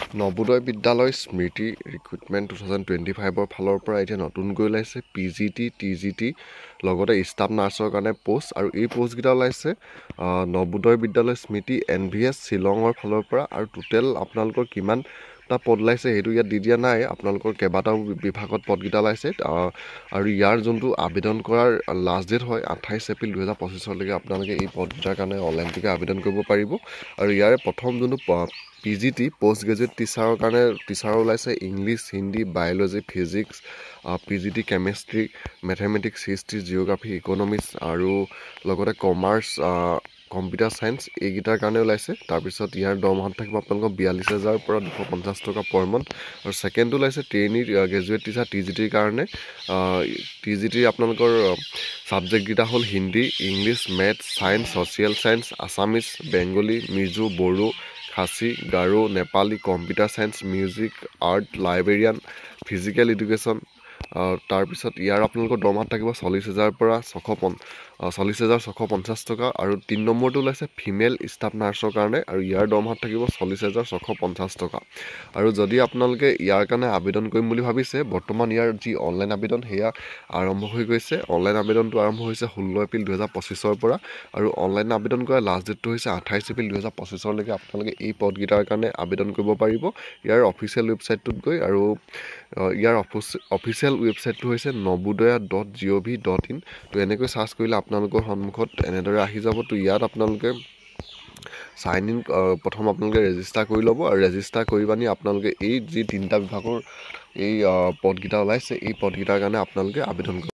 নবোদয় বিদ্যালয় স্মৃতি ৰিক্ৰুটমেণ্ট 2025ৰ ফালৰ পৰা এতিয়া নতুনকৈ ওলাইছে PGT TGT লগতে ষ্টাফ নাৰ্ছৰ কাৰণে পোষ্ট আৰু এই পোষ্টকেইটা ওলাইছে নবোদয় বিদ্যালয় স্মৃতি NVS শ্বিলঙৰ ফালৰ পৰা আৰু টোটেল আপোনালোকৰ কিমানটা পদ ওলাইছে সেইটো ইয়াত দি দিয়া নাই আপোনালোকৰ কেইবাটাও বিভাগত পদকেইটা ওলাইছে আৰু ইয়াৰ যোনটো আবেদন কৰাৰ লাষ্ট ডেট হয় 28 এপ্ৰিল 2025লৈকে আপোনালোকে এই পদকেইটাৰ কাৰণে অনলাইনযোগে আবেদন কৰিব পাৰিব আৰু ইয়াৰে প্ৰথম যোনটো PGT পোষ্ট গ্ৰেজুৱেট টিচাৰৰ কাৰণে টিচাৰ ওলাইছে English Hindi biology physics PGT chemistry mathematics history geography economics আৰু লগতে কমাৰ্চ কম্পিউটাৰ ছায়েন্স এইকেইটাৰ কাৰণে ওলাইছে তাৰপিছত ইয়াৰ দৰমহাত থাকিব আপোনালোকৰ 42,000 পৰা 250 টকা পাৰ মান্থ আৰু ছেকেণ্ডটো ওলাইছে ট্ৰেইনী গ্ৰেজুৱেট টিচাৰ TGTৰ কাৰণে TGTৰ আপোনালোকৰ ছাবজেক্টকেইটা হ'ল Hindi English maths science social science Assamese Bengali Mizo Bodo Khasi Garo Nepali computer science music art librarian physical education তাৰপিছত ইয়াৰ আপোনালোকৰ দৰমহাত থাকিব 40,000 পৰা 40,650 টকা আৰু 3 নম্বৰটো ওলাইছে ফিমেল ষ্টাফ নাৰ্ছৰ কাৰণে আৰু ইয়াৰ দৰমহাত থাকিব 40,650 টকা আৰু যদি আপোনালোকে ইয়াৰ কাৰণে আবেদন কৰিম বুলি ভাবিছে বৰ্তমান ইয়াৰ যি অনলাইন আবেদন সেয়া আৰম্ভ হৈ গৈছে অনলাইন আবেদনটো আৰম্ভ হৈছে 16 এপ্ৰিল 2025ৰ পৰা আৰু অনলাইন আবেদন কৰাৰ লাষ্ট ডেটটো হৈছে 28 এপ্ৰিল 2025লৈকে আপোনালোকে এই পদকেইটাৰ কাৰণে আবেদন কৰিব পাৰিব ইয়াৰ অফিচিয়েল ৱেবছাইটটোত গৈ আৰু ইয়াৰ অফিচিয়েল ৱেবছাইটটো হৈছে navodaya.gov.in তো এনেকৈ চাৰ্চ কৰিলে আপোনালোকৰ সন্মুখত এনেদৰে আহি যাব তো ইয়াত আপোনালোকে সাইন ইন প্ৰথম আপোনালোকে ৰেজিষ্টাৰ কৰি ল'ব আৰু ৰেজিষ্টাৰ কৰি পানি আপোনালোকে এই যি তিনিটা বিভাগৰ এই পদকেইটা ওলাইছে এই পদকেইটাৰ কাৰণে আপোনালোকে আবেদন